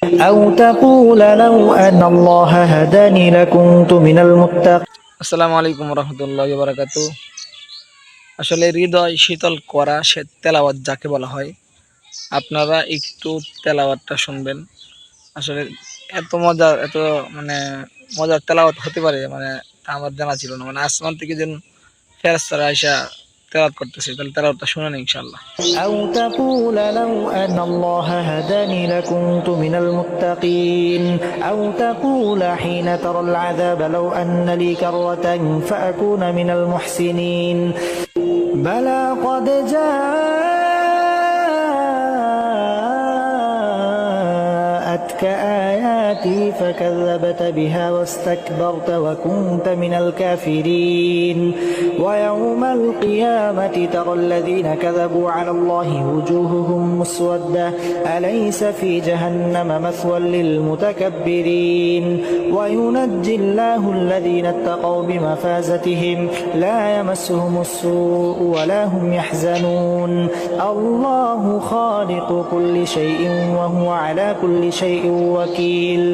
أو تقول لو أن الله هداني لكنت من المتقين. আসসালামু আলাইকুম রহমতুল্লাহি ওয়া বারাকাতু। আসলে হৃদয় শীতল করা সে তেলাওয়াত যাকে বলা হয়, আপনারা একটু তেলাওয়াতটা শুনবেন। আসলে এত মজার, এত মানে মজার তেলাওয়াত হতে পারে, মানে তা আমার জানা ছিল না। মানে আসমান থেকে যেন ফেরেশতারা আইসা তেলাওয়াত করতেছে, তাহলে তেলাওয়াতটা শুনেন ইনশাআল্লাহ। أو تقول لو أن الله هداني لكنت من المتقين. أو تقول حين ترى العذاب لو أن لي كرة فأكون من المحسنين. بلى قد جاءتك آياتي فكذبت بها واستكبرت وكنت من الكافرين. ويوم القيامة ترى الذين كذبوا على الله وجوههم مسودة أليس في جهنم مثوى للمتكبرين. وينجي الله الذين اتقوا بمفازتهم لا يمسهم السوء ولا هم يحزنون. الله خالق كل شيء وهو على كل شيء وكيل.